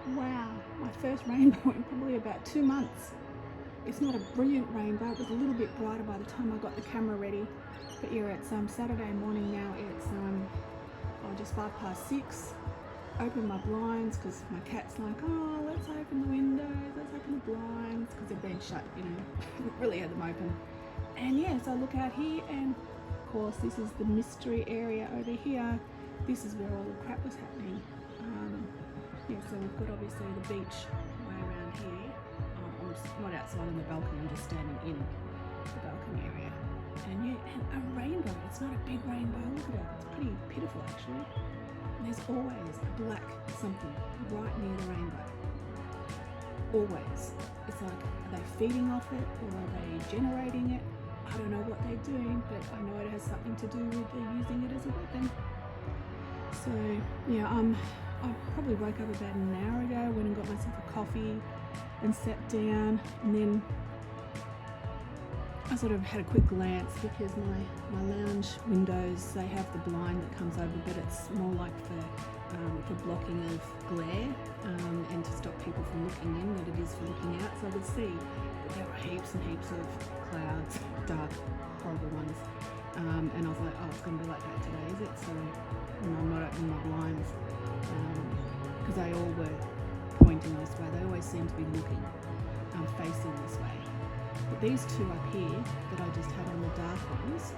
Wow, my first rainbow in probably about 2 months. It's not a brilliant rainbow. It was a little bit brighter by the time I got the camera ready. But yeah, it's Saturday morning now. It's just 6:05. Open my blinds because my cat's like, oh, let's open the windows, let's open the blinds because they've been shut, really had them open. And yeah, so I look out here, and of course this is the mystery area over here. This is where all the crap was happening. So we've got obviously the beach way around here. I'm just not outside on the balcony, I'm just standing in the balcony area. And yeah, and a rainbow. It's not a big rainbow, look at it, it's pretty pitiful actually. And there's always a black something right near the rainbow. Always. It's like, are they feeding off it or are they generating it? I don't know what they're doing, but I know it has something to do with they're using it as a weapon. So yeah, I probably woke up about an hour ago, went and got myself a coffee and sat down, and then I sort of had a quick glance because my lounge windows, they have the blind that comes over, but it's more like for blocking of glare and to stop people from looking in than it is for looking out. So I could see that there were heaps and heaps of clouds, dark, horrible ones. And I was like, oh, it's going to be like that today, is it? So I'm not opening my blinds because they all were pointing this way. They always seem to be looking, facing this way. But these two up here that I just had on the dark ones,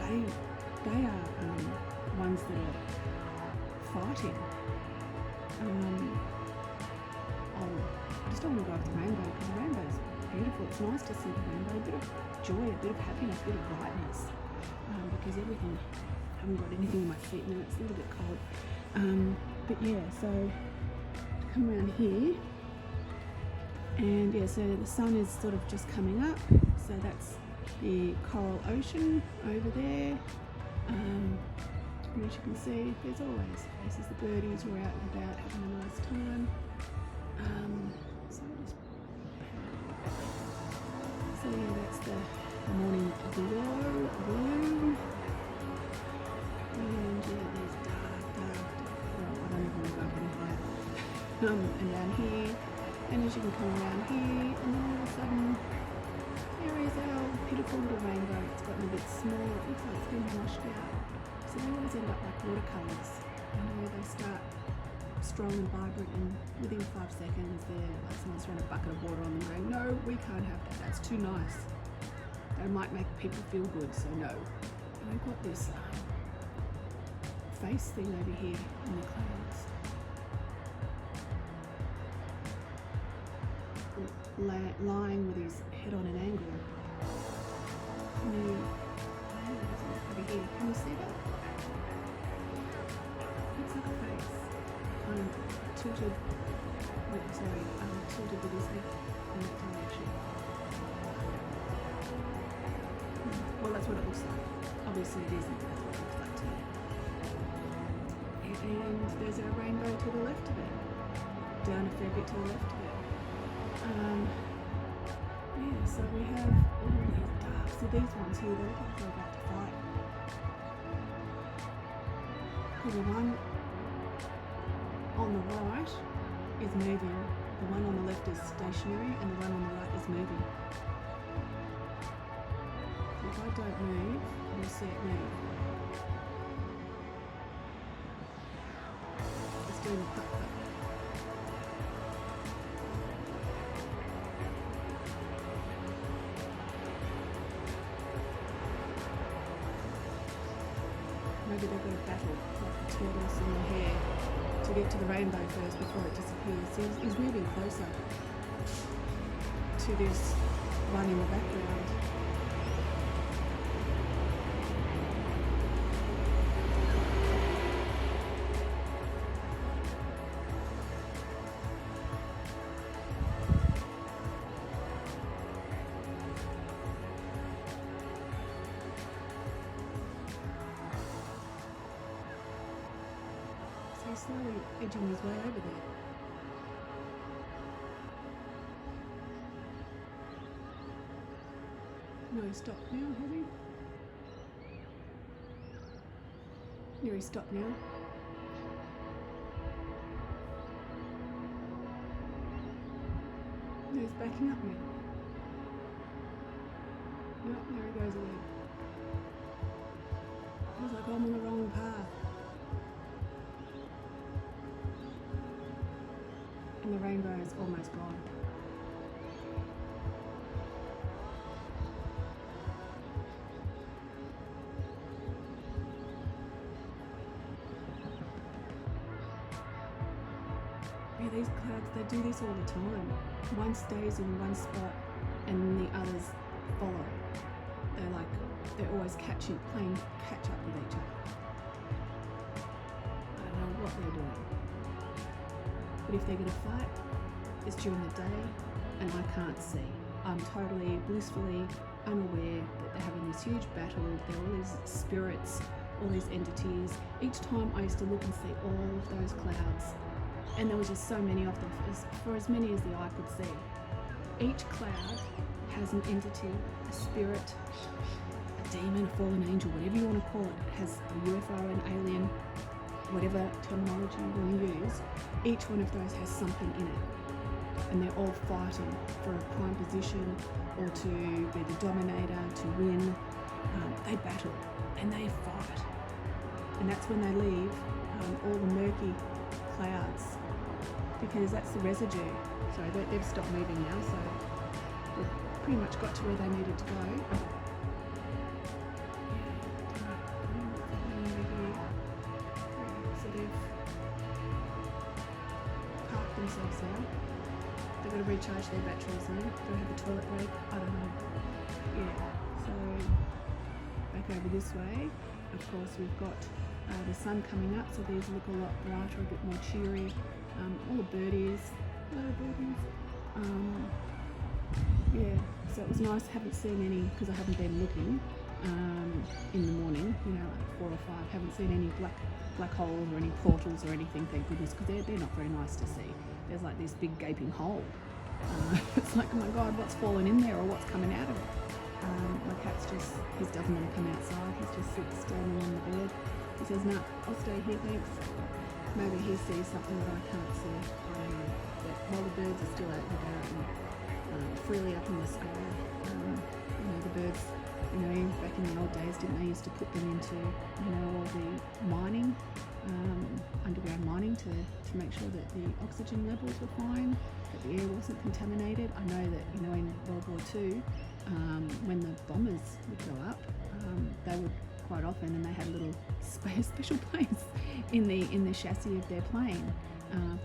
they are ones that are fighting. I just don't want to go off the rainbow because the rainbow is beautiful. It's nice to see the rainbow, a bit of joy, a bit of happiness, a bit of brightness, because everything, I haven't got anything on my feet now, it's a little bit cold. But yeah, so come around here, and yeah, so the sun is sort of just coming up, so that's the coral ocean over there. And as you can see, there's always faces. The birdies are out and about having a nice time. So yeah, that's the morning glow. And yeah, there's dark. I don't even want to go any higher. And down here, and as you can come around here, and then all of a sudden, there is our beautiful little rainbow. It's gotten a bit small. It looks like it's been washed out. So they always end up like watercolours. They start strong and vibrant, and within 5 seconds they're like someone's thrown a bucket of water on them going, no, we can't have that, that's too nice. That might make people feel good, so no. And I've got this face thing over here in the clouds. Lying with his head on an angle. Over here, can you see that? Looks like a face. Tilted with his head in that direction. Well, that's what it looks like. Obviously it isn't, that's what it looks like to me. And there's a rainbow to the left of it. Down a fair bit to the left of it. Yeah, so we have all these dark, so these ones here, they look like they're about to fight. Because the one on the right is moving, the one on the left is stationary, and the one on the right is moving. So if I don't move, you'll see it move. It's doing a putt putt. Maybe they've got a battle, like the tortoise and the hare, to get to the rainbow first before it disappears. So he's moving closer to this one in the background. So he's slowly edging his way over there. No, he stopped now, has he? Yeah, he stopped now. He's backing up now. Yep, there he goes again. He's like, I'm on the wrong path. And the rainbow is almost gone. Yeah, these clouds, they do this all the time. One stays in one spot and the others follow. They're always playing catch up with each other. I don't know what they're doing. But if they're going to fight, it's during the day and I can't see. I'm totally blissfully unaware that they're having this huge battle. There are all these spirits, all these entities. Each time I used to look and see all of those clouds, and there was just so many of them, for as many as the eye could see. Each cloud has an entity, a spirit, a demon, a fallen angel, whatever you want to call it. It has a UFO, an alien, whatever terminology you want to use. Each one of those has something in it. And they're all fighting for a prime position or to be the dominator, to win. They battle and they fight. And that's when they leave all the murky clouds, because that's the residue. So they've stopped moving now, so they've pretty much got to where they needed to go. So they've parked themselves now. They've got to recharge their batteries now. They'll have a toilet break. I don't know. Yeah. So back over this way, of course, we've got the sun coming up, so these look a lot brighter, a bit more cheery. All the birdies. Hello, birdies. Yeah, so it was nice. Haven't seen any, because I haven't been looking in the morning, like 4 or 5. Haven't seen any black holes or any portals or anything, thank goodness, because they're not very nice to see. There's like this big gaping hole. It's like, oh my God, what's fallen in there or what's coming out of it? My cat's he doesn't want to come outside. He's just standing on the bed. He says, "No, I'll stay here, thanks." Maybe he sees something that I can't see. I don't know. But while the birds are still out and about and freely up in the sky, the birds, back in the old days, didn't they used to put them into, all the mining, underground mining to make sure that the oxygen levels were fine, that the air wasn't contaminated. I know that, in World War II, when the bombers would go up, they would quite often, and they had little special planes in the chassis of their plane,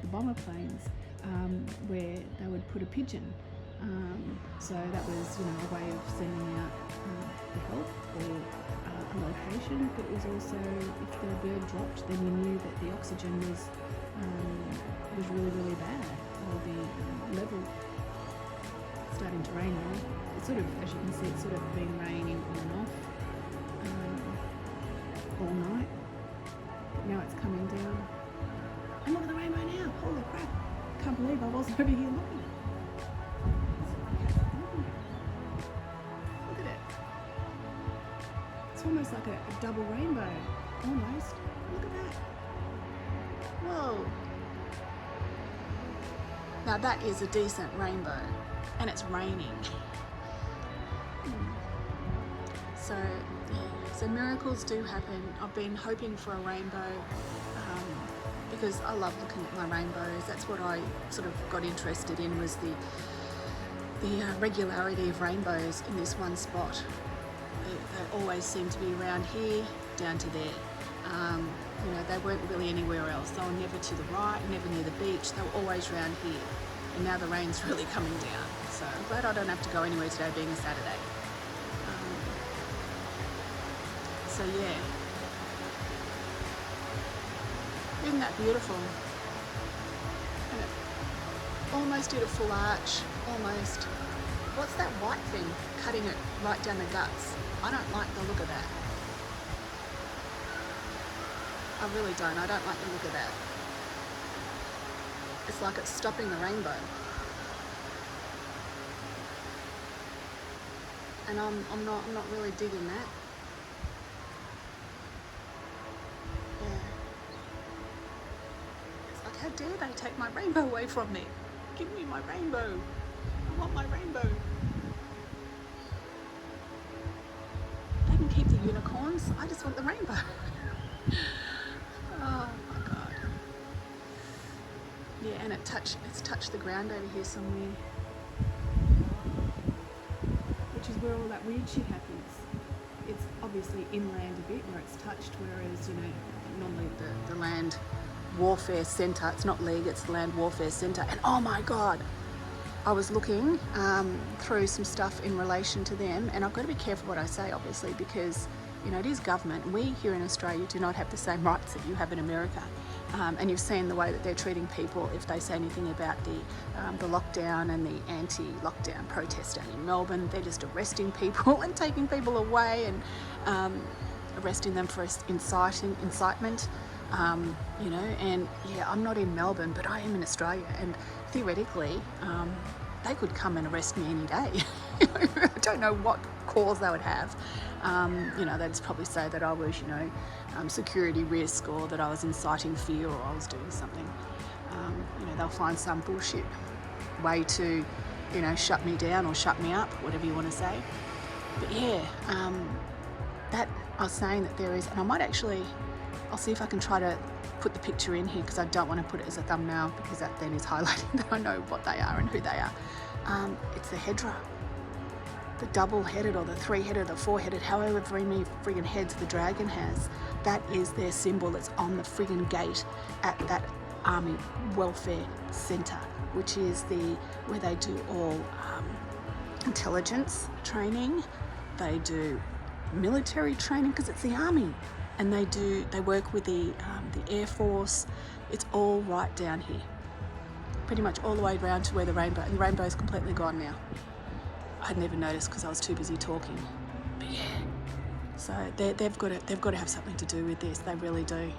the bomber planes, where they would put a pigeon. So that was, a way of sending out the help or a location, but it was also, if the bird dropped, then you knew that the oxygen was really, really bad, or the level starting to rain now. It's sort of, as you can see, it's sort of been raining on and off all night. But now it's coming down. And look at the rainbow now. Holy crap. Can't believe I wasn't over here looking. Look at it. It's almost like a double rainbow. Almost. Look at that. Whoa. Now that is a decent rainbow. And it's raining. So miracles do happen. I've been hoping for a rainbow because I love looking at my rainbows. That's what I sort of got interested in, was the regularity of rainbows in this one spot. They always seem to be around here, down to there. They weren't really anywhere else. They were never to the right, never near the beach. They were always around here. And now the rain's really coming down. So I'm glad I don't have to go anywhere today, being a Saturday. So yeah, isn't that beautiful? And it almost did a full arch, almost. What's that white thing cutting it right down the guts? I don't like the look of that. I really don't. I don't like the look of that. It's like it's stopping the rainbow. And I'm not really digging that. How dare they take my rainbow away from me? Give me my rainbow. want my rainbow. They can keep the unicorns. I just want the rainbow. Oh my God. Yeah, and it's touched the ground over here somewhere, which is where all that weird shit happens. It's obviously inland a bit where it's touched, whereas, you know, normally the land warfare centre, it's not League, it's the land warfare centre. And oh my God, I was looking through some stuff in relation to them, and I've got to be careful what I say, obviously, because, you know, it is government. We here in Australia do not have the same rights that you have in America. And you've seen the way that they're treating people if they say anything about the lockdown and the anti-lockdown protest down in Melbourne. They're just arresting people and taking people away and arresting them for incitement. You know, and yeah, I'm not in Melbourne, but I am in Australia, and theoretically they could come and arrest me any day. I don't know what cause they would have. You know, they'd probably say that I was, you know, security risk, or that I was inciting fear, or I was doing something. You know, they'll find some bullshit way to, you know, shut me down or shut me up, whatever you want to say. But yeah, that I was saying that there is, and I might actually, I'll see if I can try to put the picture in here, because I don't want to put it as a thumbnail, because that then is highlighting that I know what they are and who they are. It's the Hedra. The double-headed or the three-headed or the four-headed, however many friggin' heads the dragon has, that is their symbol. It's on the friggin' gate at that Army Welfare Centre, which is where they do all intelligence training. They do military training, because it's the army, and they work with the Air Force. It's all right down here, pretty much all the way around to where the rainbow is completely gone now. I'd never noticed because I was too busy talking. But yeah, so they've got to have something to do with this. They really do.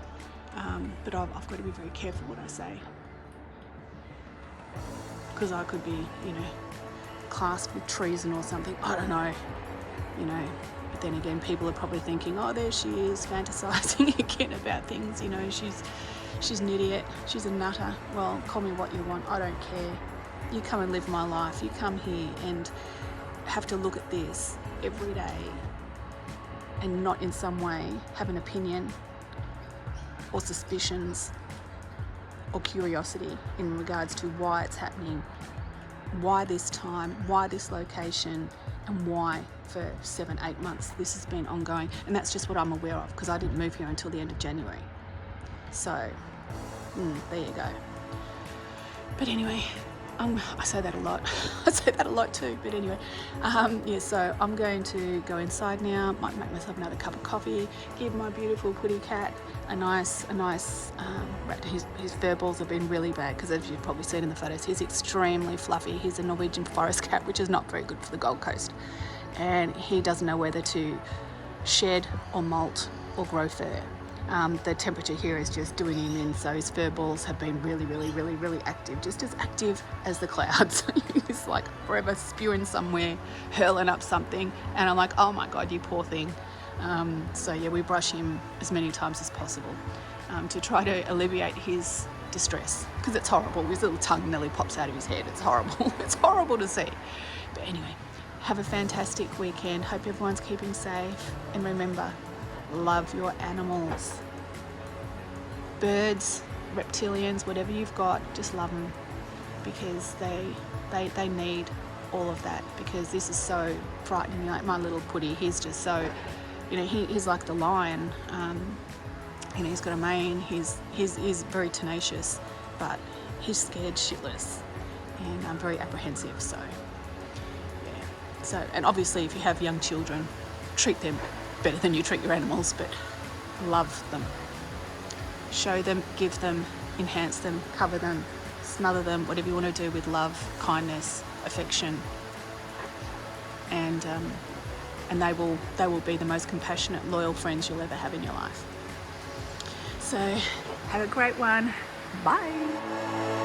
But I've got to be very careful what I say, because I could be, you know, classed with treason or something. I don't know, you know. But then again, people are probably thinking, oh, there she is, fantasizing again about things. You know, she's an idiot. She's a nutter. Well, call me what you want. I don't care. You come and live my life. You come here and have to look at this every day and not in some way have an opinion or suspicions or curiosity in regards to why it's happening, why this time, why this location, and why for 7-8 months this has been ongoing. And that's just what I'm aware of, because I didn't move here until the end of January. So there you go. But anyway, I say that a lot. I say that a lot too. But anyway, yeah. So I'm going to go inside now. Might make myself another cup of coffee. Give my beautiful putty cat a nice. His fur balls have been really bad, because as you've probably seen in the photos, he's extremely fluffy. He's a Norwegian forest cat, which is not very good for the Gold Coast, and he doesn't know whether to shed or molt or grow fur. The temperature here is just doing him in, so his fur balls have been really active, just as active as the clouds. He's like forever spewing somewhere, hurling up something, and I'm like, oh my God, you poor thing. So yeah, we brush him as many times as possible to try to alleviate his distress, because it's horrible. His little tongue nearly pops out of his head. It's horrible. It's horrible to see. But anyway, have a fantastic weekend. Hope everyone's keeping safe, and remember, love your animals. Birds, reptilians, whatever you've got, just love them, because they need all of that, because this is so frightening. Like my little putty, he's just so, you know, he's like the lion. You know, he's got a mane, he's very tenacious, but he's scared shitless, and I'm very apprehensive. So yeah, so, and obviously if you have young children, treat them better than you treat your animals, but love them. Show them, give them, enhance them, cover them, smother them, whatever you want to do with love, kindness, affection, and they will be the most compassionate, loyal friends you'll ever have in your life. So have a great one. Bye.